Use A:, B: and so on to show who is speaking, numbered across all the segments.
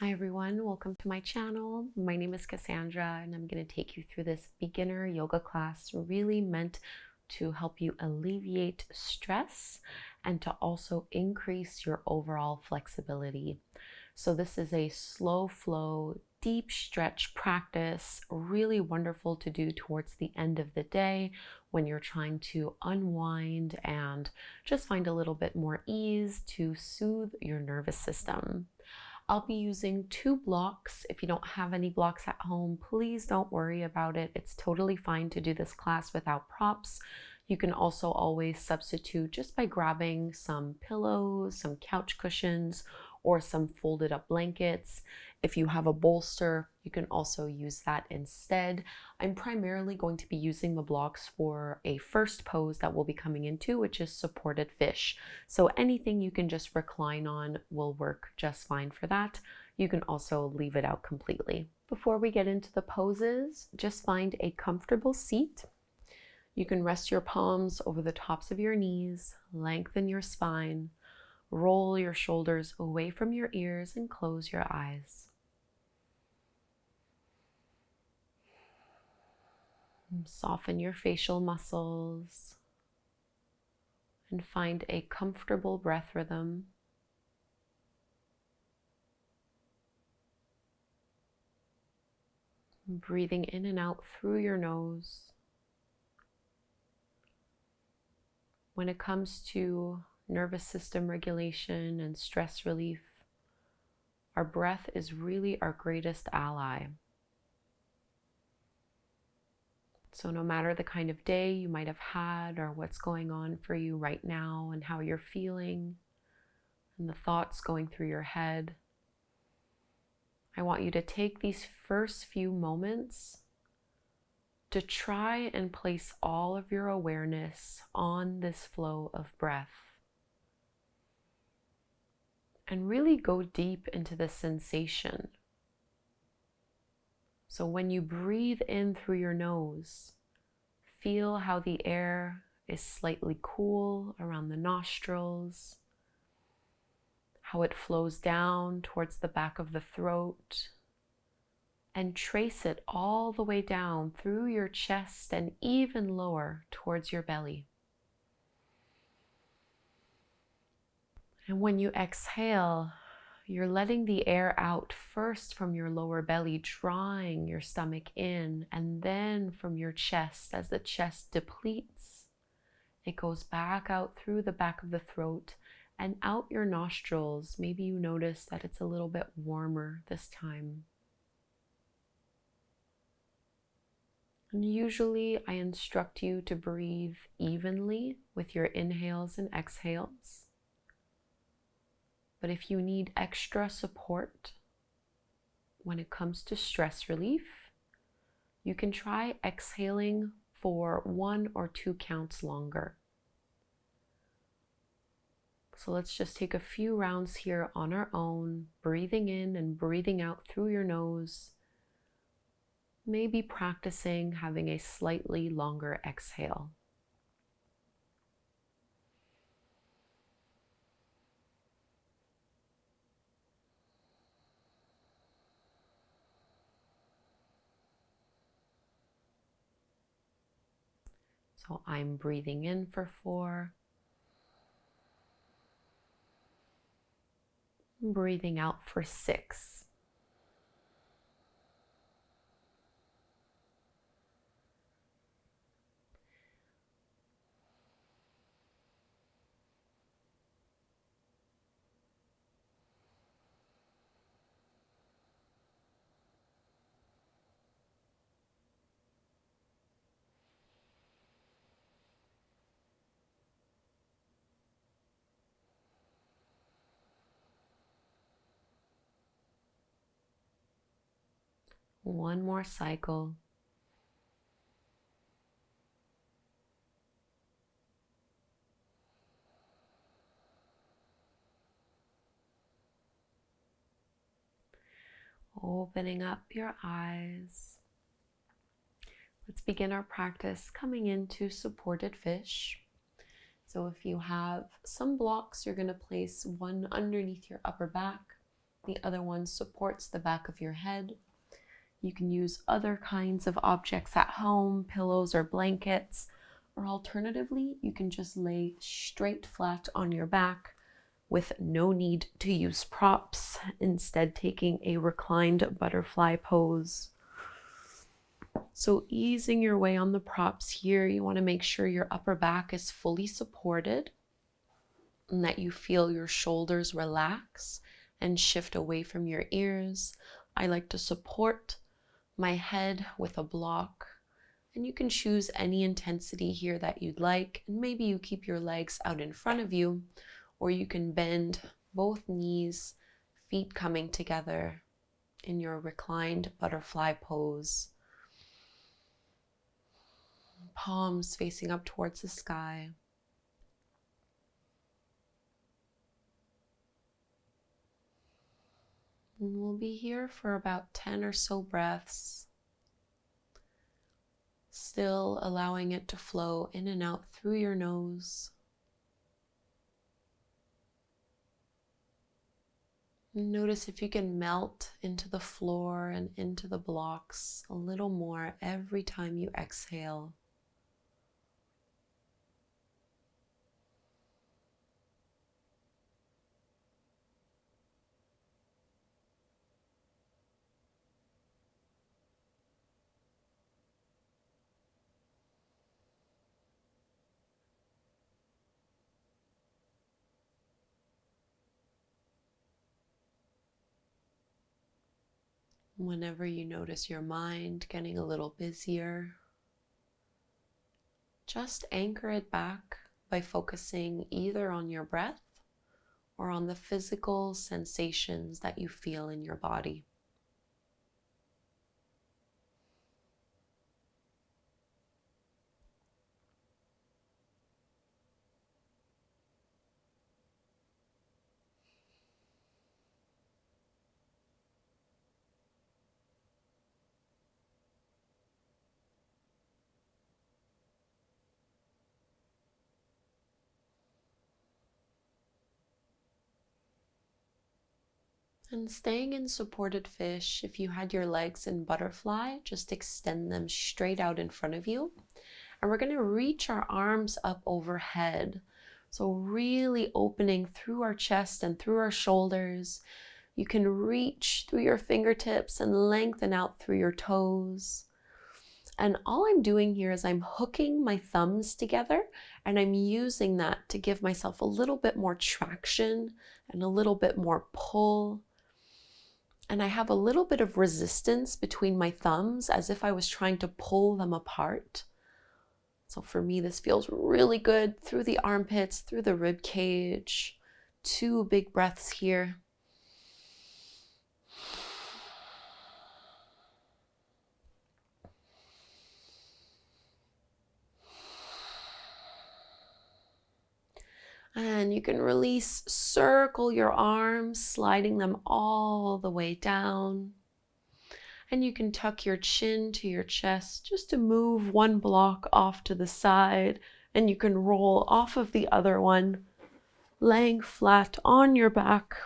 A: Hi everyone, welcome to my channel. My name is Kassandra and I'm going to take you through this beginner yoga class really meant to help you alleviate stress and to also increase your overall flexibility. So this is a slow flow, deep stretch practice, really wonderful to do towards the end of the day when you're trying to unwind and just find a little bit more ease to soothe your nervous system. I'll be using 2 blocks. If you don't have any blocks at home, please don't worry about it. It's totally fine to do this class without props. You can also always substitute just by grabbing some pillows, some couch cushions, or some folded up blankets. If you have a bolster, you can also use that instead. I'm primarily going to be using the blocks for a first pose that we'll be coming into, which is supported fish. So anything you can just recline on will work just fine for that. You can also leave it out completely. Before we get into the poses, just find a comfortable seat. You can rest your palms over the tops of your knees, lengthen your spine, roll your shoulders away from your ears, and close your eyes. Soften your facial muscles and find a comfortable breath rhythm. Breathing in and out through your nose. When it comes to nervous system regulation and stress relief, our breath is really our greatest ally. So no matter the kind of day you might have had or what's going on for you right now and how you're feeling and the thoughts going through your head, I want you to take these first few moments to try and place all of your awareness on this flow of breath. And really go deep into the sensation. So when you breathe in through your nose, feel how the air is slightly cool around the nostrils, how it flows down towards the back of the throat, and trace it all the way down through your chest and even lower towards your belly. And when you exhale, you're letting the air out first from your lower belly, drawing your stomach in, and then from your chest. As the chest depletes, it goes back out through the back of the throat and out your nostrils. Maybe you notice that it's a little bit warmer this time. And usually I instruct you to breathe evenly with your inhales and exhales. But if you need extra support when it comes to stress relief, you can try exhaling for 1 or 2 counts longer. So let's just take a few rounds here on our own, breathing in and breathing out through your nose. Maybe practicing having a slightly longer exhale. So I'm breathing in for 4, breathing out for 6. One more cycle. Opening up your eyes. Let's begin our practice coming into supported fish. So if you have some blocks, you're going to place one underneath your upper back The other one supports the back of your head. You can use other kinds of objects at home, pillows or blankets, or alternatively, you can just lay straight flat on your back with no need to use props, instead taking a reclined butterfly pose. So easing your way on the props here, you want to make sure your upper back is fully supported and that you feel your shoulders relax and shift away from your ears. I like to support my head with a block, and you can choose any intensity here that you'd like. And maybe you keep your legs out in front of you, or you can bend both knees, feet coming together in your reclined butterfly pose. Palms facing up towards the sky. And we'll be here for about 10 or so breaths, still allowing it to flow in and out through your nose. Notice if you can melt into the floor and into the blocks a little more every time you exhale. Whenever you notice your mind getting a little busier, just anchor it back by focusing either on your breath or on the physical sensations that you feel in your body. And staying in supported fish, if you had your legs in butterfly, just extend them straight out in front of you. And we're going to reach our arms up overhead. So really opening through our chest and through our shoulders. You can reach through your fingertips and lengthen out through your toes. And all I'm doing here is I'm hooking my thumbs together, and I'm using that to give myself a little bit more traction and a little bit more pull. And I have a little bit of resistance between my thumbs, as if I was trying to pull them apart. So for me, this feels really good through the armpits, through the rib cage. 2 big breaths here. And you can release, circle your arms, sliding them all the way down. And you can tuck your chin to your chest just to move one block off to the side. And you can roll off of the other one, laying flat on your back.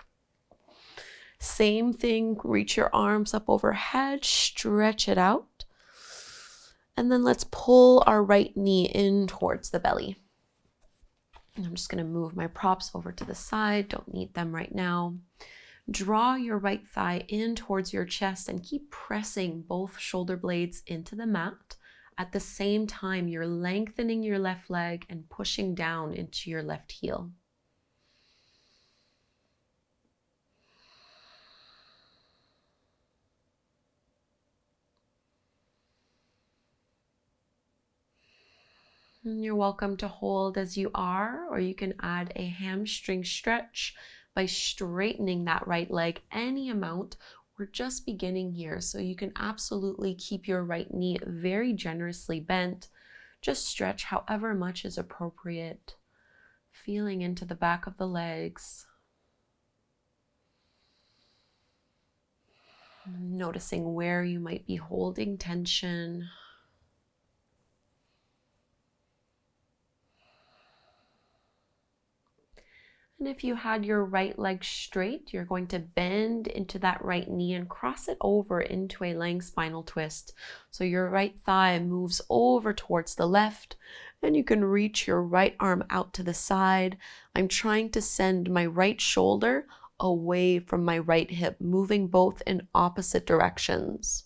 A: Same thing, reach your arms up overhead, stretch it out. And then let's pull our right knee in towards the belly. And I'm just going to move my props over to the side, don't need them right now. Draw your right thigh in towards your chest and keep pressing both shoulder blades into the mat. At the same time, you're lengthening your left leg and pushing down into your left heel. And you're welcome to hold as you are, or you can add a hamstring stretch by straightening that right leg any amount. We're just beginning here, so you can absolutely keep your right knee very generously bent. Just stretch however much is appropriate, feeling into the back of the legs. Noticing where you might be holding tension. And if you had your right leg straight, you're going to bend into that right knee and cross it over into a lying spinal twist. So your right thigh moves over towards the left, and you can reach your right arm out to the side. I'm trying to send my right shoulder away from my right hip, moving both in opposite directions.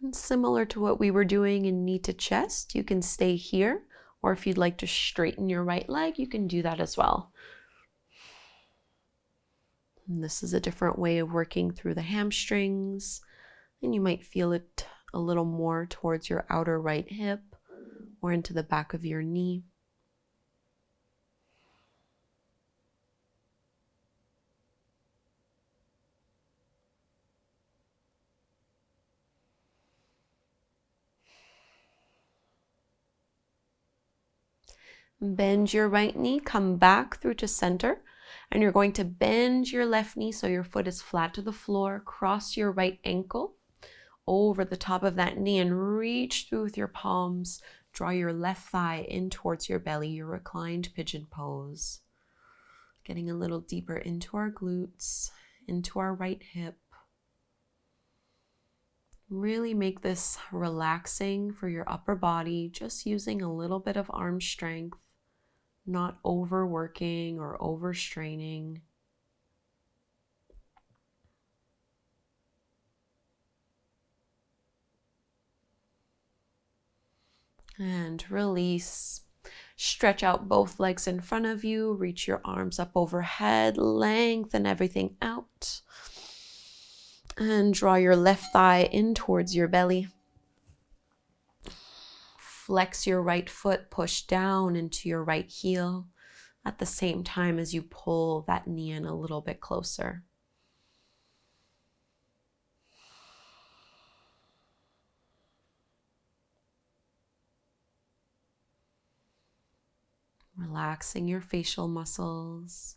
A: And similar to what we were doing in knee to chest, you can stay here, or if you'd like to straighten your right leg, you can do that as well. And this is a different way of working through the hamstrings, and you might feel it a little more towards your outer right hip or into the back of your knee. Bend your right knee, come back through to center, and you're going to bend your left knee so your foot is flat to the floor. Cross your right ankle over the top of that knee and reach through with your palms. Draw your left thigh in towards your belly, your reclined pigeon pose. Getting a little deeper into our glutes, into our right hip. Really make this relaxing for your upper body, just using a little bit of arm strength, not overworking or overstraining. And release. Stretch out both legs in front of you, reach your arms up overhead, lengthen everything out. And draw your left thigh in towards your belly. Flex your right foot, push down into your right heel at the same time as you pull that knee in a little bit closer. Relaxing your facial muscles.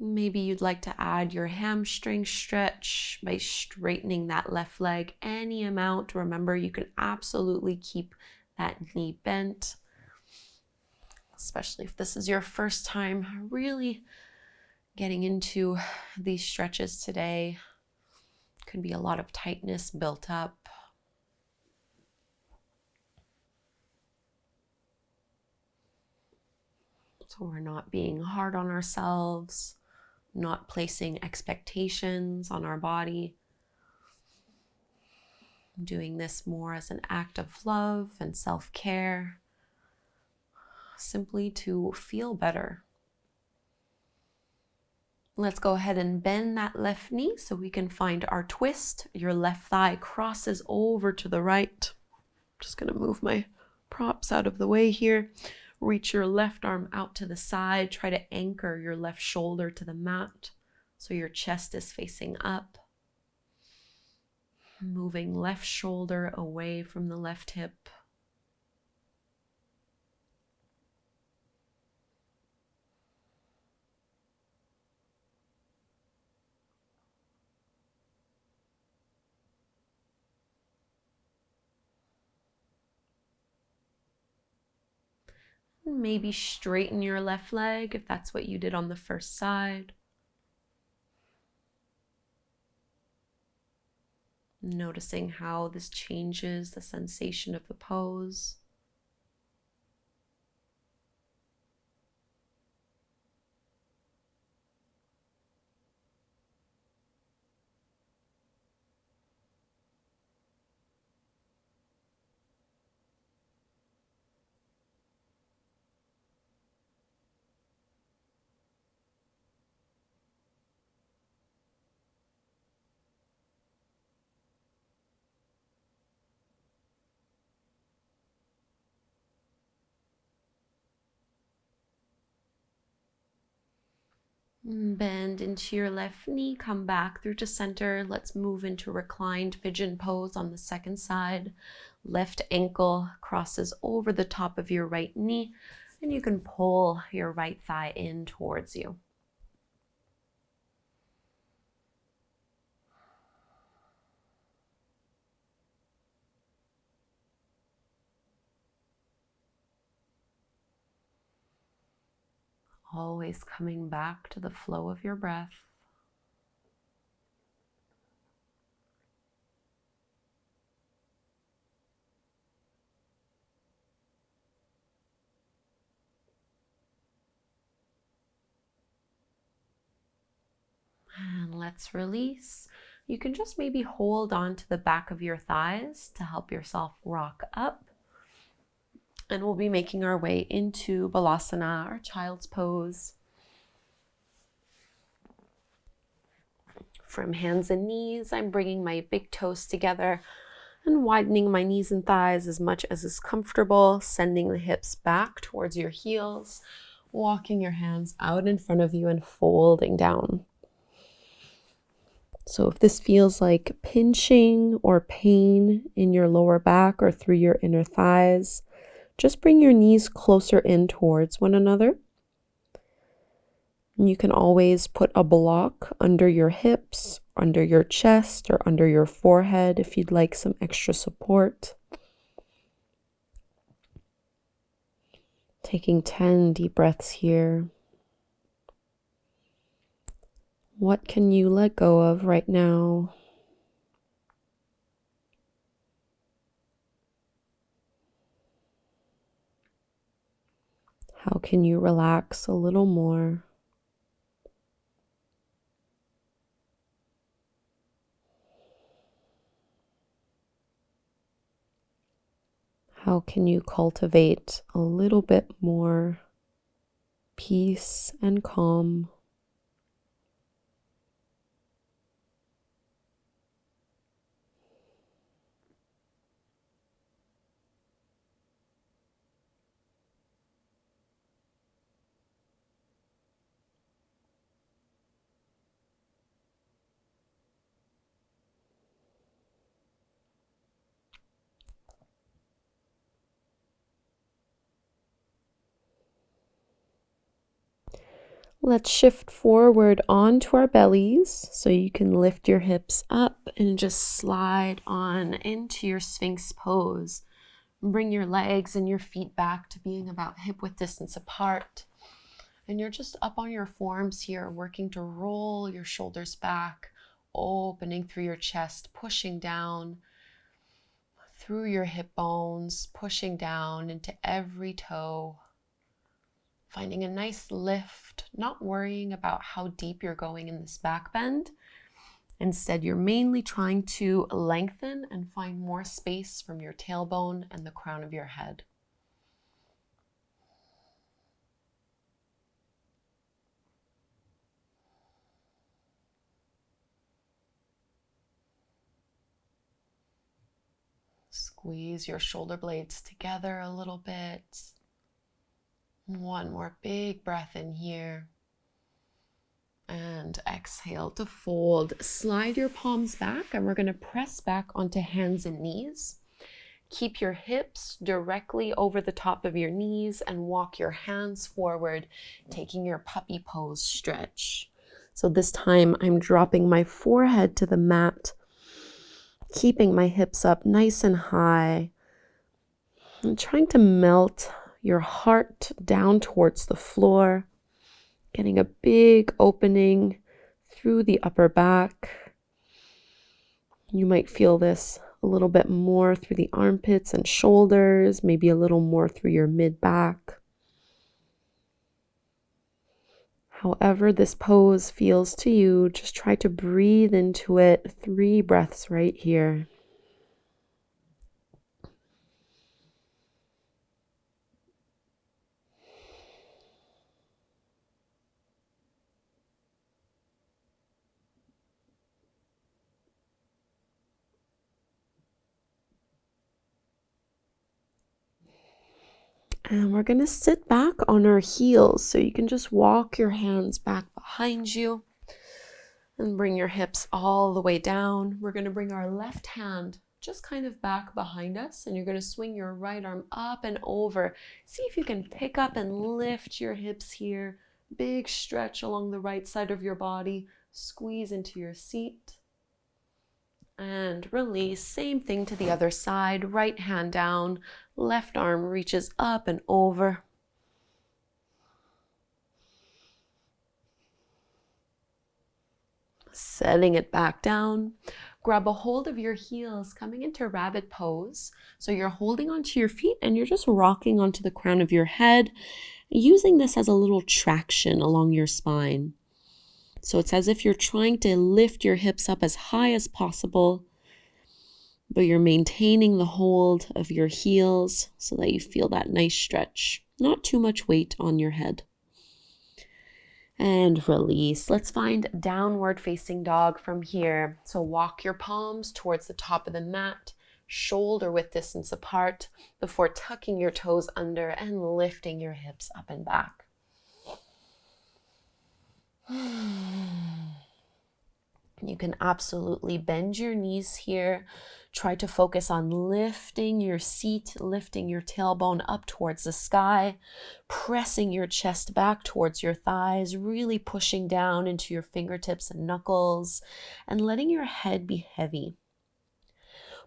A: Maybe you'd like to add your hamstring stretch by straightening that left leg any amount. Remember, you can absolutely keep that knee bent, especially if this is your first time really getting into these stretches today. Could be a lot of tightness built up. So we're not being hard on ourselves, not placing expectations on our body. Doing this more as an act of love and self-care, simply to feel better. Let's go ahead and bend that left knee so we can find our twist. Your left thigh crosses over to the right. Just gonna move my props out of the way here. Reach your left arm out to the side. Try to anchor your left shoulder to the mat so your chest is facing up. Moving left shoulder away from the left hip. Maybe straighten your left leg if that's what you did on the first side. Noticing how this changes the sensation of the pose. Bend into your left knee, come back through to center. Let's move into reclined pigeon pose on the second side. Left ankle crosses over the top of your right knee, and you can pull your right thigh in towards you. Always coming back to the flow of your breath. And let's release. You can just maybe hold on to the back of your thighs to help yourself rock up. And we'll be making our way into Balasana, or Child's Pose. From hands and knees, I'm bringing my big toes together and widening my knees and thighs as much as is comfortable, sending the hips back towards your heels, walking your hands out in front of you and folding down. So if this feels like pinching or pain in your lower back or through your inner thighs, just bring your knees closer in towards one another. And you can always put a block under your hips, under your chest, or under your forehead if you'd like some extra support. Taking 10 deep breaths here. What can you let go of right now? How can you relax a little more? How can you cultivate a little bit more peace and calm? Let's shift forward onto our bellies so you can lift your hips up and just slide on into your Sphinx Pose. Bring your legs and your feet back to being about hip-width distance apart. And you're just up on your forearms here, working to roll your shoulders back, opening through your chest, pushing down through your hip bones, pushing down into every toe. Finding a nice lift, not worrying about how deep you're going in this back bend. Instead, you're mainly trying to lengthen and find more space from your tailbone and the crown of your head. Squeeze your shoulder blades together a little bit. One more big breath in here. And exhale to fold. Slide your palms back and we're going to press back onto hands and knees. Keep your hips directly over the top of your knees and walk your hands forward, taking your puppy pose stretch. So this time I'm dropping my forehead to the mat, keeping my hips up nice and high. I'm trying to melt your heart down towards the floor, getting a big opening through the upper back. You might feel this a little bit more through the armpits and shoulders, maybe a little more through your mid-back. However this pose feels to you, just try to breathe into it. 3 breaths right here. And we're going to sit back on our heels, so you can just walk your hands back behind you and bring your hips all the way down. We're going to bring our left hand just kind of back behind us, and you're going to swing your right arm up and over. See if you can pick up and lift your hips here. Big stretch along the right side of your body. Squeeze into your seat. And release. Same thing to the other side. Right hand down. Left arm reaches up and over. Setting it back down. Grab a hold of your heels, coming into rabbit pose. So you're holding onto your feet and you're just rocking onto the crown of your head, using this as a little traction along your spine. So it's as if you're trying to lift your hips up as high as possible, but you're maintaining the hold of your heels so that you feel that nice stretch. Not too much weight on your head. And release. Let's find downward facing dog from here. So walk your palms towards the top of the mat, shoulder width distance apart, before tucking your toes under and lifting your hips up and back. You can absolutely bend your knees here. Try to focus on lifting your seat, lifting your tailbone up towards the sky, pressing your chest back towards your thighs, really pushing down into your fingertips and knuckles, and letting your head be heavy.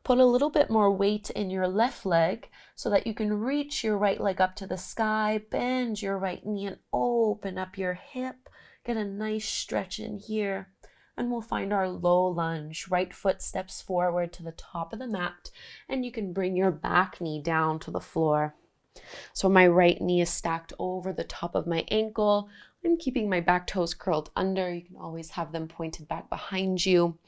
A: Put a little bit more weight in your left leg so that you can reach your right leg up to the sky, bend your right knee and open up your hip. Get a nice stretch in here. And we'll find our low lunge. Right foot steps forward to the top of the mat, and you can bring your back knee down to the floor. So my right knee is stacked over the top of my ankle. I'm keeping my back toes curled under. You can always have them pointed back behind you.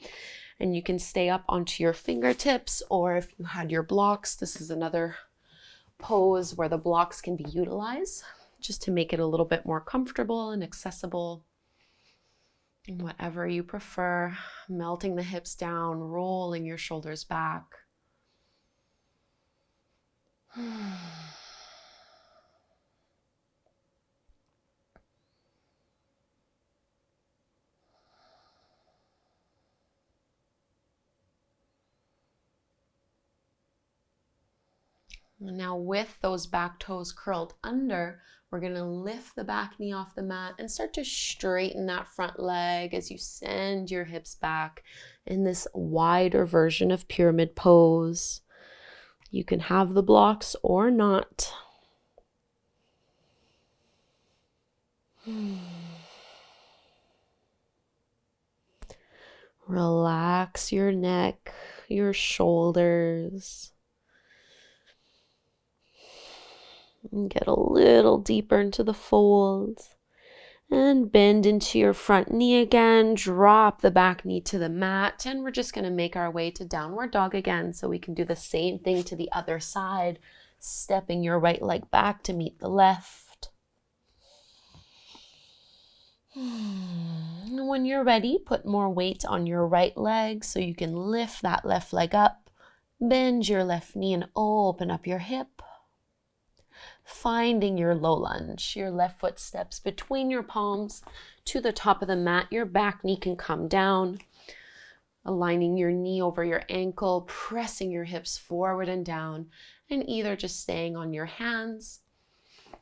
A: And you can stay up onto your fingertips, or if you had your blocks, this is another pose where the blocks can be utilized just to make it a little bit more comfortable and accessible. Whatever you prefer, melting the hips down, rolling your shoulders back. Now with those back toes curled under, we're going to lift the back knee off the mat and start to straighten that front leg as you send your hips back in this wider version of pyramid pose. You can have the blocks or not. Relax your neck, your shoulders. And get a little deeper into the folds. And bend into your front knee again. Drop the back knee to the mat. And we're just going to make our way to downward dog again. So we can do the same thing to the other side. Stepping your right leg back to meet the left. And when you're ready, put more weight on your right leg so you can lift that left leg up. Bend your left knee and open up your hip. Finding your low lunge, your left foot steps between your palms to the top of the mat. Your back knee can come down, aligning your knee over your ankle, pressing your hips forward and down, and either just staying on your hands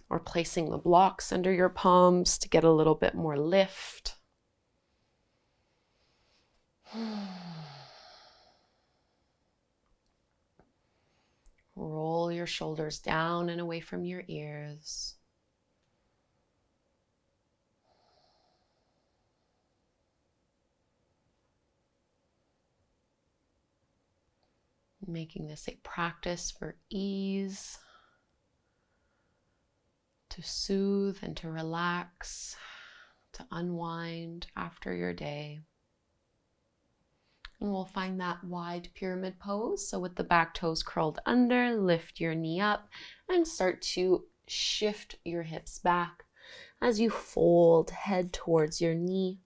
A: or placing the blocks under your palms to get a little bit more lift. Roll your shoulders down and away from your ears. Making this a practice for ease, to soothe and to relax, to unwind after your day. And we'll find that wide pyramid pose. So with the back toes curled under, lift your knee up and start to shift your hips back as you fold head towards your knee.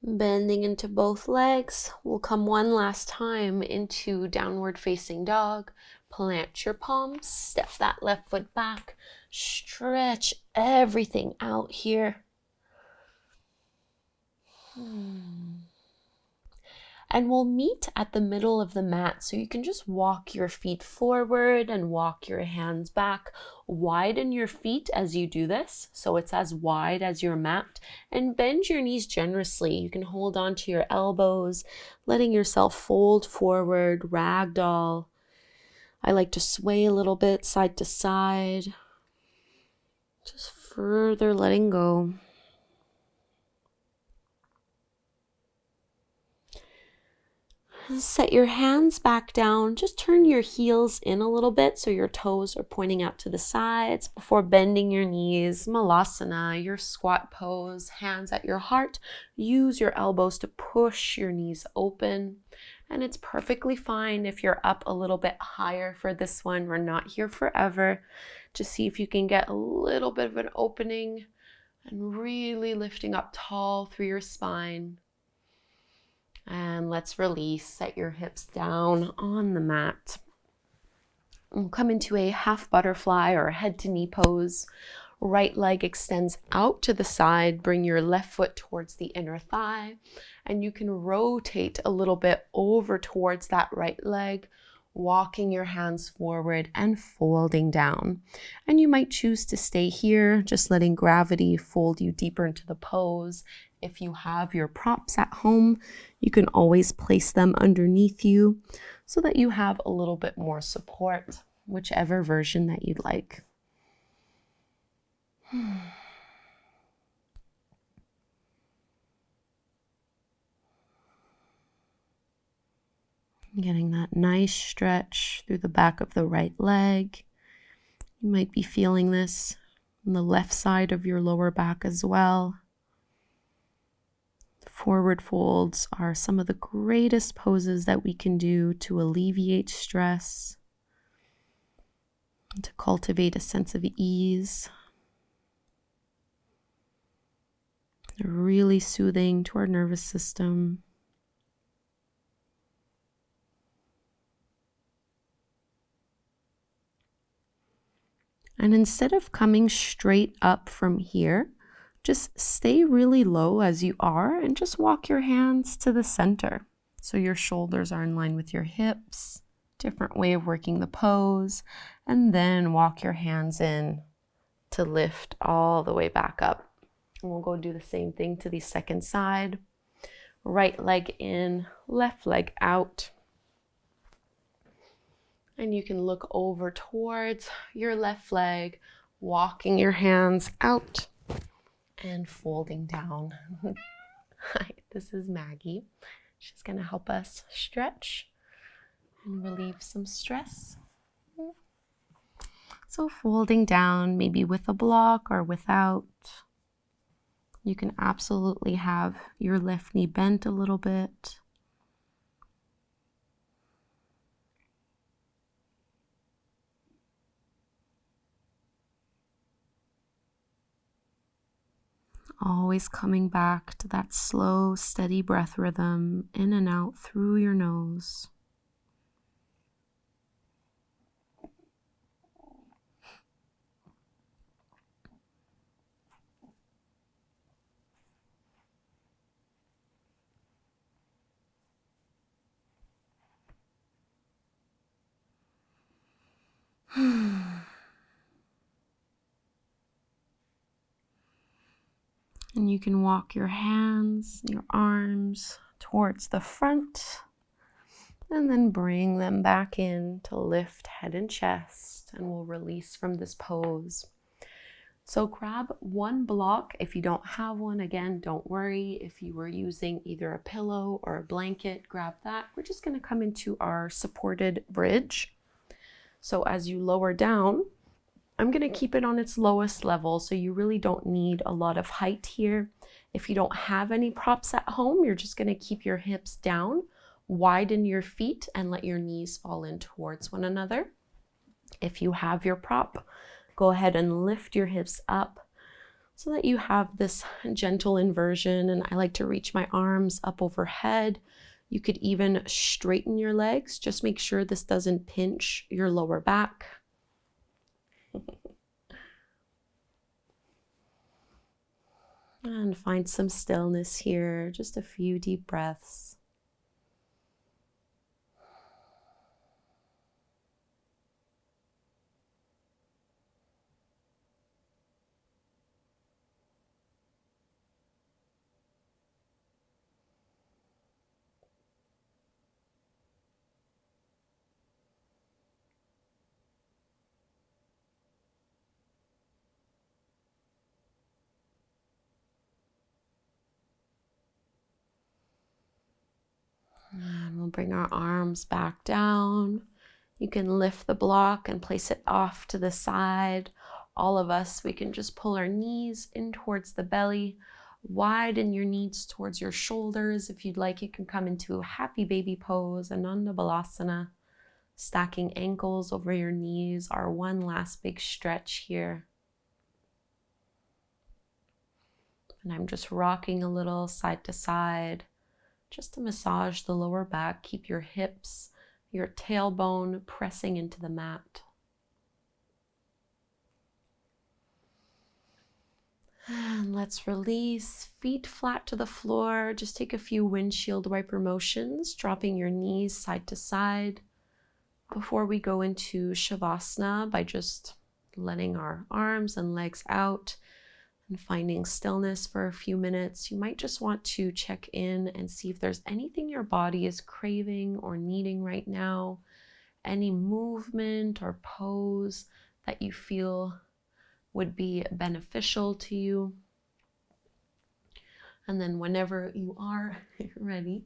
A: Bending into both legs. We'll come one last time into downward facing dog. Plant your palms, step that left foot back, stretch everything out here. And we'll meet at the middle of the mat. So you can just walk your feet forward and walk your hands back. Widen your feet as you do this, so it's as wide as your mat, and bend your knees generously. You can hold on to your elbows, letting yourself fold forward, ragdoll. I like to sway a little bit side to side, just further letting go. Set your hands back down. Just turn your heels in a little bit so your toes are pointing out to the sides before bending your knees. Malasana, your squat pose, hands at your heart. Use your elbows to push your knees open. And it's perfectly fine if you're up a little bit higher for this one. We're not here forever. Just see if you can get a little bit of an opening and really lifting up tall through your spine. And let's release. Set your hips down on the mat. We'll come into a half butterfly or head to knee pose. Right leg extends out to the side. Bring your left foot towards the inner thigh. And you can rotate a little bit over towards that right leg, walking your hands forward and folding down. And you might choose to stay here, just letting gravity fold you deeper into the pose. If you have your props at home, you can always place them underneath you so that you have a little bit more support, whichever version that you'd like. Getting that nice stretch through the back of the right leg. You might be feeling this on the left side of your lower back as well. Forward folds are some of the greatest poses that we can do to alleviate stress, and to cultivate a sense of ease. They're really soothing to our nervous system. And instead of coming straight up from here, just stay really low as you are and just walk your hands to the center. So your shoulders are in line with your hips. Different way of working the pose. And then walk your hands in to lift all the way back up. And we'll go do the same thing to the second side. Right leg in, left leg out. And you can look over towards your left leg, walking your hands out and folding down. Hi, this is Maggie. She's going to help us stretch and relieve some stress. So folding down, maybe with a block or without. You can absolutely have your left knee bent a little bit. Always coming back to that slow, steady breath rhythm, in and out through your nose. And you can walk your hands, your arms towards the front, and then bring them back in to lift head and chest, and we'll release from this pose. So grab one block. If you don't have one, again, don't worry. If you were using either a pillow or a blanket, grab that. We're just going to come into our supported bridge. So as you lower down, I'm going to keep it on its lowest level, so you really don't need a lot of height here. If you don't have any props at home, you're just going to keep your hips down, widen your feet, and let your knees fall in towards one another. If you have your prop, go ahead and lift your hips up so that you have this gentle inversion, and I like to reach my arms up overhead. You could even straighten your legs. Just make sure this doesn't pinch your lower back. And find some stillness here, just a few deep breaths. And we'll bring our arms back down. You can lift the block and place it off to the side. All of us, we can just pull our knees in towards the belly. Widen your knees towards your shoulders. If you'd like, you can come into happy baby pose, Ananda Balasana. Stacking ankles over your knees, our one last big stretch here. And I'm just rocking a little side to side, just to massage the lower back. Keep your hips, your tailbone pressing into the mat. And let's release, feet flat to the floor. Just take a few windshield wiper motions, dropping your knees side to side before we go into Shavasana by just letting our arms and legs out and finding stillness for a few minutes. You might just want to check in and see if there's anything your body is craving or needing right now, any movement or pose that you feel would be beneficial to you. And then whenever you are ready,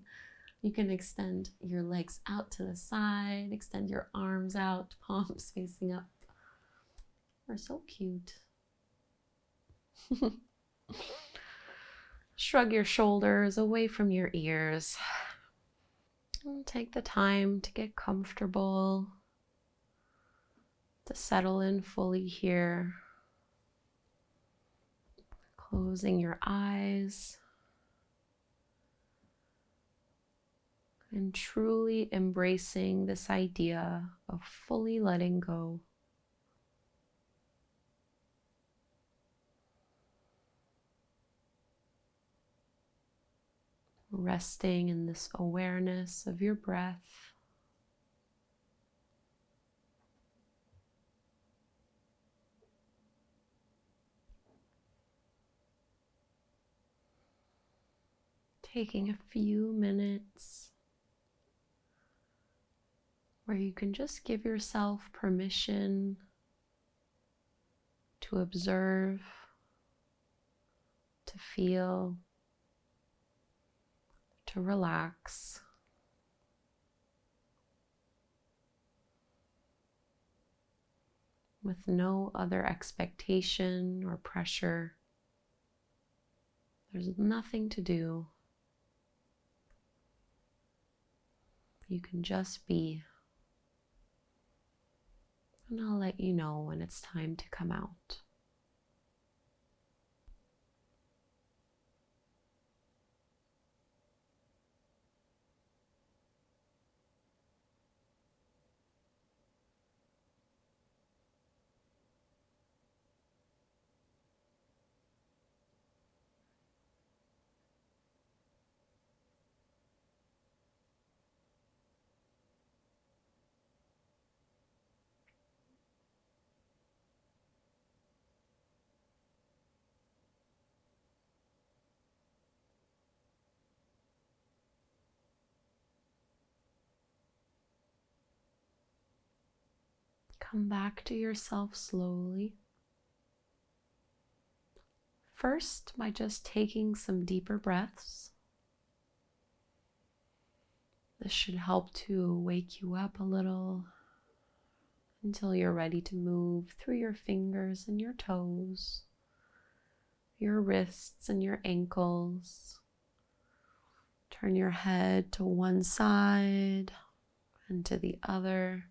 A: you can extend your legs out to the side, extend your arms out, palms facing up. We're so cute. Shrug your shoulders away from your ears. And take the time to get comfortable, to settle in fully here. Closing your eyes and truly embracing this idea of fully letting go. Resting in this awareness of your breath. Taking a few minutes where you can just give yourself permission to observe, to feel, to relax. With no other expectation or pressure. There's nothing to do. You can just be. And I'll let you know when it's time to come out. Come back to yourself slowly. First, by just taking some deeper breaths. This should help to wake you up a little until you're ready to move through your fingers and your toes, your wrists and your ankles. Turn your head to one side and to the other.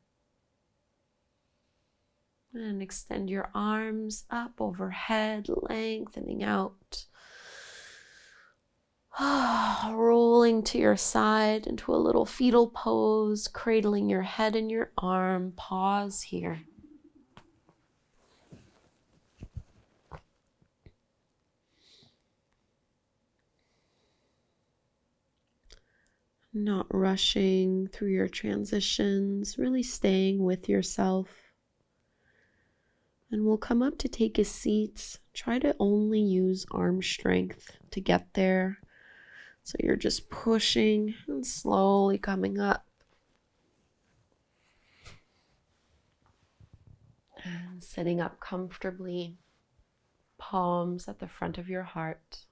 A: And extend your arms up overhead, lengthening out. Rolling to your side into a little fetal pose, cradling your head in your arm. Pause here. Not rushing through your transitions, really staying with yourself. And we'll come up to take a seat. Try to only use arm strength to get there. So you're just pushing and slowly coming up. And sitting up comfortably, palms at the front of your heart.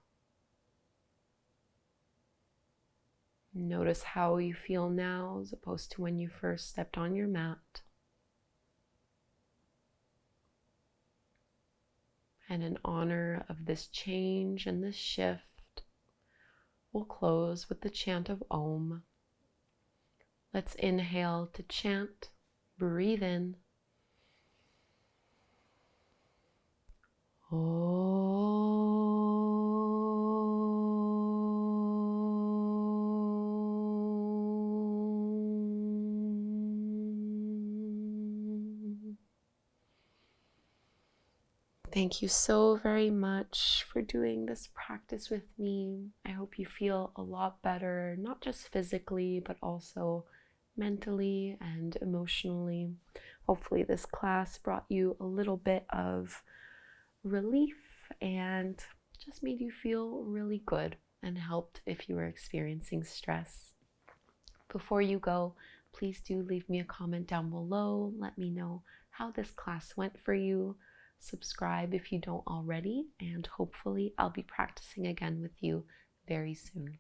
A: Notice how you feel now as opposed to when you first stepped on your mat. And in honor of this change and this shift, we'll close with the chant of Om. Let's inhale to chant. Breathe in. Thank you so very much for doing this practice with me. I hope you feel a lot better, not just physically, but also mentally and emotionally. Hopefully this class brought you a little bit of relief and just made you feel really good and helped if you were experiencing stress. Before you go, please do leave me a comment down below. Let me know how this class went for you. Subscribe if you don't already, and hopefully I'll be practicing again with you very soon.